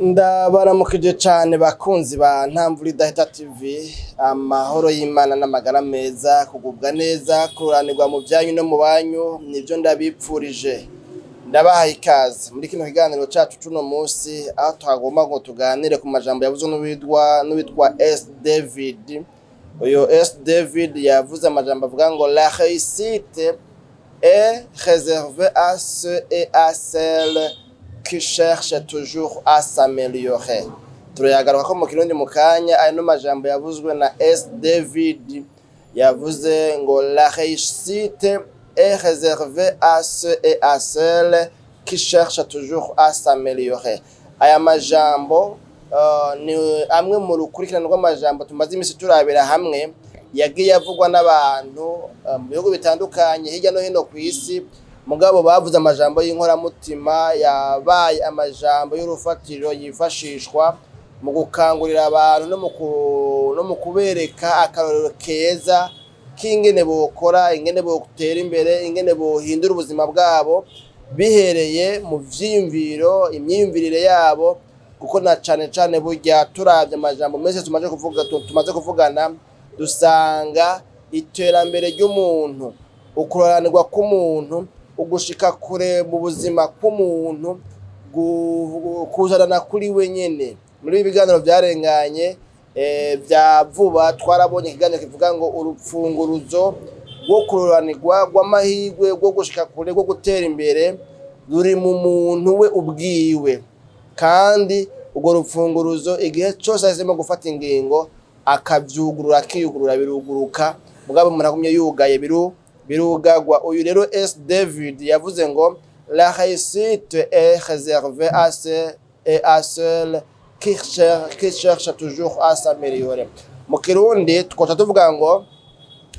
Ndabaramukije cane bakunzi ba Ntamvura Idahita TV, amahoro y'Imana n'amagara meza, kugubwa neza, kuranirwa mu vyanyu no mu banyu, nivyo ndabipfurije. Ndabahaye ikaze muri kino kiganiro cacu cuno musi, aho twagomba ngo tuganire ku majambo yavuzwe n'uwitwa S David. Uyo S David yavuze amajambo avuga ngo la réussite est réservée à ceux et à celles qui cherche toujours à s'améliorer. Turayagaruka ko mu kirundi mu kanya, ano majambo yavuzwe na S David yavuze ngo la réussite est réservée à ceux et à celles qui cherchent toujours à s'améliorer. Aya majambo ni amwe mu rukurikirane rw'amajambo tumaze imisi turabira hamwe, yagiye avugwa n'abantu mu bihugu bitandukanye hirya no hino ku isi. Mugabo bavuze amajambo y'inkoramutima, yabaye amajambo y'urufatiro yifashishwa mu gukangurira abantu no mu kubereka akarorero keza k'ingene bokora, ingene botera imbere, ingene bohindura ubuzima bwabo bihereye mu vyiyumviro, imyiyumvirire yabo. Kuko na cane burya turavye amajambo menshi tumaze kuvugana, dusanga iterambere ry'umuntu, ukuroranirwa k'umuntu, ugushika kure mu buzima k'umuntu, kuzana kuri we nyene. Muri ibi biganiro vyarenganye vya vuba, twarabonye ikiganiro kivuga ngo urupfunguruzo rwo kuroranirwa rw'amahirwe, rwo gushika kure, rwo gutera imbere ruri mu muntu we ubwiwe. Kandi urwo rupfunguruzo igihe cose ahisemo gufata ingingo akavyugurura, akiyugurura, biruguruka. Mugabo umuntu agumye yugaye birugagwa. Uyu rero S David yavuze ngo la réussite est réservée à ceux et à celles qui cherchent toujours à s'améliorer. Mu Kirundi twoca tuvuga ngo,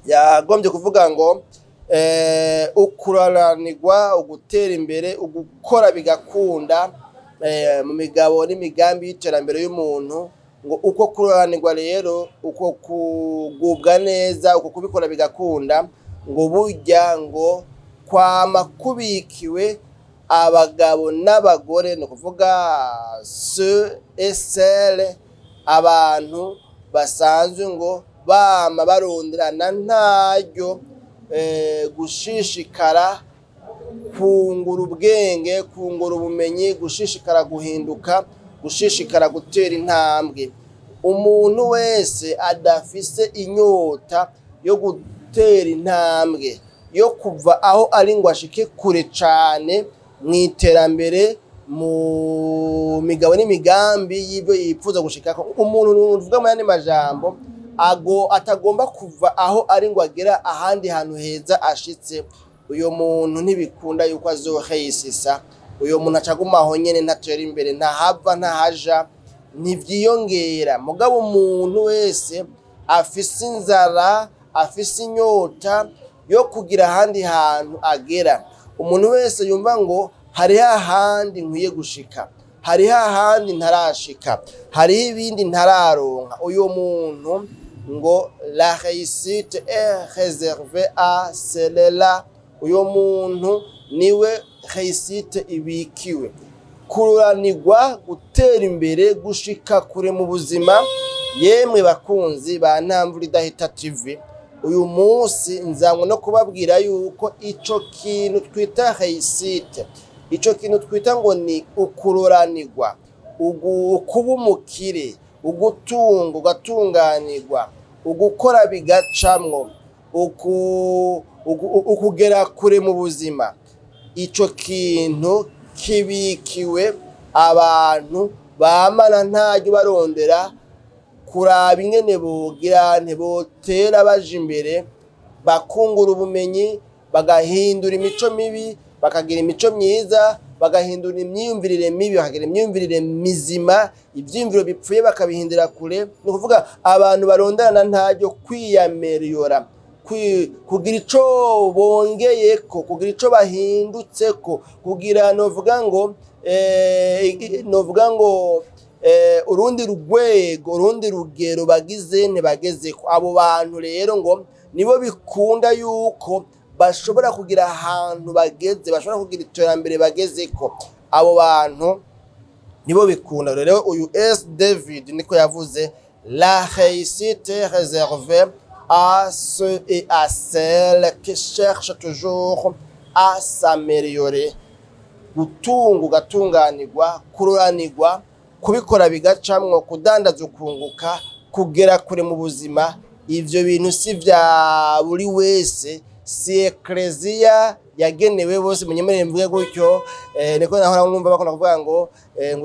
yagombye kuvuga ngo ukuranirwa, ugutera imbere, ugukora bigakunda mu migabo n'imigambi y'iterambere y'umuntu. Ngo uko kuranirwa rero, uko kugubwa neza, uko kubikora bigakunda, ngo burya ngo kwama kubikiwe abagabo n'abagore, no kuvuga ceux et celles, abantu basanzwe ngo bama baronderana ntaryo gushishikara kungura ubwenge, kungura ubumenyi, gushishikara guhinduka, gushishikara gutera intambwe. Umuntu wese adafise inyota yo gutera intambwe, yo kuva aho ari ngo ashike kure cane mw'iterambere, mu migabo n'imigambi y'ibyo yipfuza gushikako. Umuntu uvuga mu yandi majambo atagomba kuva aho ari ngo agera ahandi hantu heza ashitse, uyo muntu ntibikunda yuko azoheyisisa. Uyo muntu acagumaho nyene, ntatera imbere, ntahava ntahaja, ntivyiyongera. Mugabo umuntu wese afise inzara, afise inyota yo kugira ahandi hantu agera, umuntu wese yumva ngo hari hahandi nkwiye gushika, hari hahandi ntarashika, hari ibindi ntararonka, uyo muntu ngo la réussite est réservée à ceux-là. Uyo muntu niwe réussite ibikiwe. Kuranirwa, gutera imbere, gushika kure mu buzima. Yemwe bakunzi ba Ntamvura Idahita TV, uyu munsi nzanywe no kubabwira yuko ico kintu twita réussite, ico kintu twita ngo ni ukuroranirwa, kuba umukire, ugutunga, ugatunganirwa, ugukora bigacamwo, ukugera kure mu buzima. Ico kintu kibikiwe abantu bamana ntaryo barondera kuraba ingene bogira ntibotera baje imbere, bakungura ubumenyi, bagahindura imico mibi, bakagira imico myiza, bagahindura imyiyumvirire mibi, bakagira imyiyumvirire mizima, ivyiyumviro bipfuye bakabihindira kure. Ni kuvuga abantu baronderana ntaryo kwiyameliora, kugira ico bongeyeko, kugira ico bahindutseko, kugira novuga ngo urundi rugwego, urundi rugero bagize ntibagezeko. Abo bantu rero ngo nibo bikunda yuko bashobora kugira ahantu bageze, bashobora kugira iterambere bagezeko. Abo bantu nibo bikunda. Rero uyu S David niko yavuze, la réussite est réservée à ceux et à celles qui cherchent toujours à s'améliorer. Gutunga ugatunganirwa, kuroranirwa, kubikora bigacamwo, kudandaza ukunguka, kugera kure mu buzima, ivyo bintu si vya buri wese, si ekleziya yagenewe bose. Munyemerere mvuge gutyo, niko nahora numva bakunda kuvuga ngo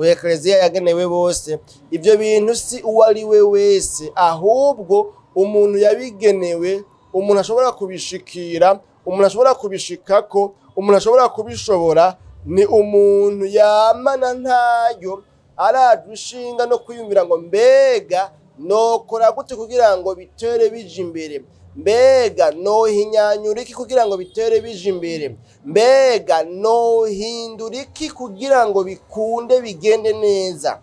ekleziya yagenewe bose. Ivyo bintu si uwari we wese, ahubwo umuntu yabigenewe, umuntu ashobora kubishikira, umuntu ashobora kubishikako, umuntu ashobora kubishobora, ni umuntu yamana ntayo aradushinga no kwiyumvira ngo mbega nokora gute kugira ngo bitere bije imbere, mbega nohinyanyura iki kugira ngo bitere bije imbere, mbega nohindura iki kugira ngo bikunde bigende neza,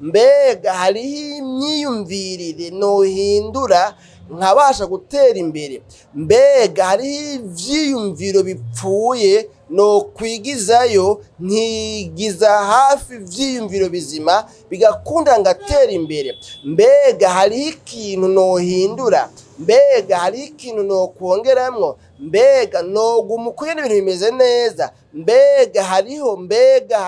mbega hariho imyiyumvirire nohindura nkabasha gutera imbere, mbega hariho ivyiyumviro bipfuye no kwigizayo nkigiza hafi ivyiyumviro bizima bigakunda ngatera imbere, mbega hariho ikintu nohindura, mbega hariho ikintu nokwongeramwo, mbega noguma uko ibintu bimeze neza, mbega hariho mbega.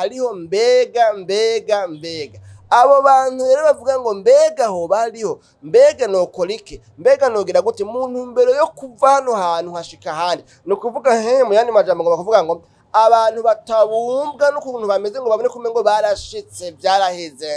Abo bantu rero bavuga ngo mbega ho bariho, mbega nokora iki, mbega nogira gute, mu ntumbero yo kuva hano hantu hashika ahandi. No kuvuga mu yandi majambo ngo bakuvuga ngo abantu batabumbwa n'ukuntu bameze ngo babone kume ngo barashitse byaraheze.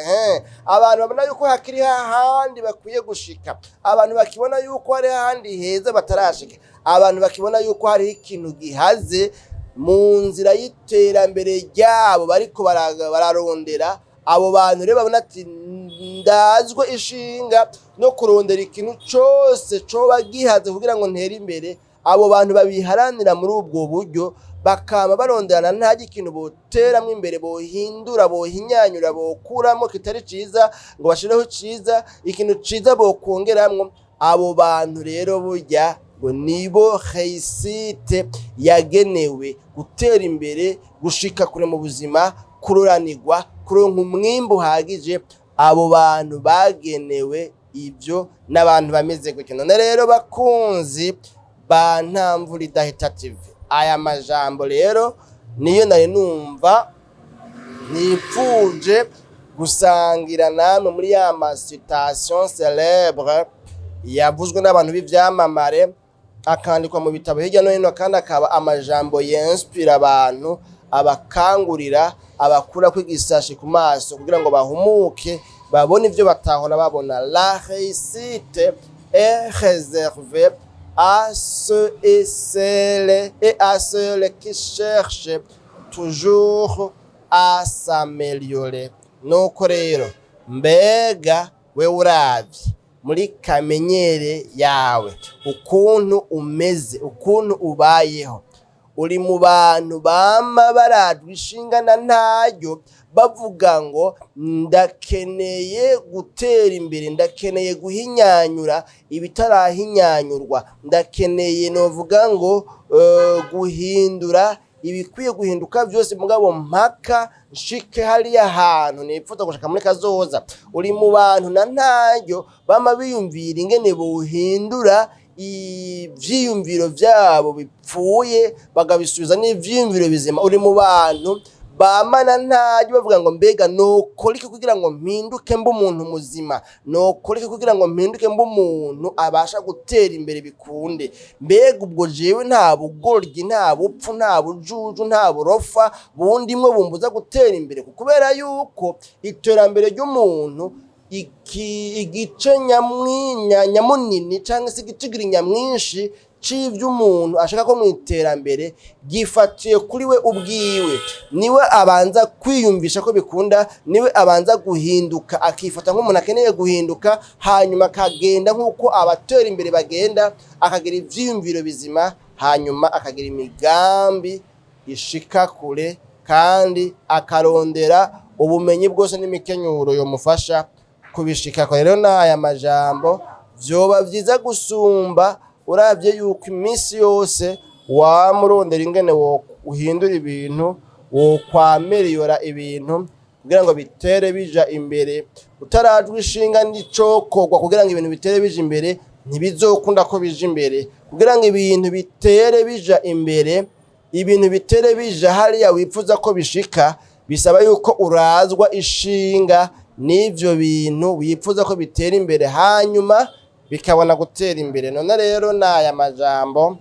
Abantu babona yuko hakiri hahandi bakwiye gushika, abantu bakibona yuko hari hahandi heza batarashika, abantu bakibona yuko hari ikintu gihaze mu nzira y'iterambere ryabo bariko bararondera. Abo bantu rero babona ati ndazwe ishinga no kurondera ikintu cyose coba gihaze kugira ngo ntere imbere. Abo bantu babiharanira muri ubwo buryo, bakaba baronderana nta ikintu boteramwe imbere, bohindura, bohinyanyura, bokuramo kitari ciza ngo bashireho ciza, ikintu ciza bokongeramwo. Abo bantu rero burya ngo nibo réussite yagenewe, gutera imbere, gushika kure mu buzima, kuroranirwa, kuronka umwimbu uhagije. Abo bantu bagenewe ibyo n'abantu bameze gutyo. None rero bakunzi ba Ntamvura Idahita TV, aya majambo rero niyo nari numva nipfuje gusangira namwe muri ya citation célèbre yavuzwe n'abantu b'ivyamamare, akandikwa mu bitabo hirya no hino, kandi akaba amajambo y'inspire abantu, abakangurira, abakura kwigisashi ku maso kugira ngo bahumuke, babone ivyo batahora babona. La réussite est réservée à ceux et celles qui cherchent toujours à s'améliorer. Nuko rero mbega we uravye muri kamenyere yawe ukuntu umeze, ukuntu ubayeho, uri mu bantu bama baradwa ishingana ntayo, bavuga ngo ndakeneye gutera imbere, ndakeneye guhinyanyura ibitarahinyanyurwa, ndakeneye novuga ngo guhindura ibikwiye guhinduka byose, mugabo mpaka nshike hariya hantu nipfuza gushaka muri kazoza. Uri mu bantu na ntayo bama biyumvira ingene bohindura ivyiyumviro vyabo bipfuye bagabisubiza n'ivyiyumviro bizima. Uri mu bantu bamana ntayo bavuga ngo mbega nokora iki kugira ngo mpinduke mbe umuntu muzima, nokora iki kugira ngo mpinduke mbe umuntu abasha gutera imbere bikunde. Mbega ubwo jewe nta bugoryi, nta bupfu, nta bujuju, nta burofa bundimwe bumbuza gutera imbere, kubera yuko iterambere ry'umuntu igice nyamunini cyangwa se igitigiri nyamwinshi c'ivyo umuntu ashaka ko mu iterambere gifatiye kuri we ubwiwe. Niwe abanza kwiyumvisha ko bikunda, niwe abanza guhinduka, akifata nk'umuntu akeneye guhinduka, hanyuma akagenda nk'uko abatera imbere bagenda, akagira ivyiyumviro bizima, hanyuma akagira imigambi ishika kure, kandi akarondera ubumenyi bwose n'imikenyuro yomufasha kubishikako. Rero n'aya majambo vyoba vyiza gusumba uravye yuko iminsi yose wamurondera ingene wo uhindura ibintu, wo kwameliyora ibintu, kugira ngo bitere bija imbere, utarajwe ishinga n'icokorwa kugira ngo ibintu bitere bija imbere, ntibizokunda ko bija imbere. Kugira ngo ibintu bitere bija imbere, ibintu bitere bija hariya wifuza ko bishika, bisaba yuko urazwa ishinga n'ivyo bintu wifuza ko bitera imbere, hanyuma bikabona gutera imbere. None rero n'aya majambo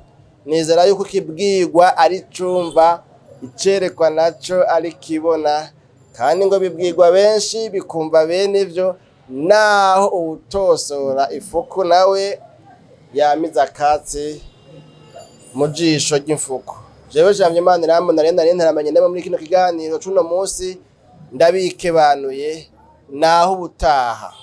nizera yuko kibwirwa ari cumva, icerekwa naco ari kibona, kandi ngo bibwirwa benshi bikumva bene vyo, naho uwutosora ifuku nawe yamiza akatsi mu jisho ry'imfuku. Jewe Janvier Manirambona nari ntaramanye ndaba muri kino kiganiro cuno munsi, ndabikebanuye naho ubutaha.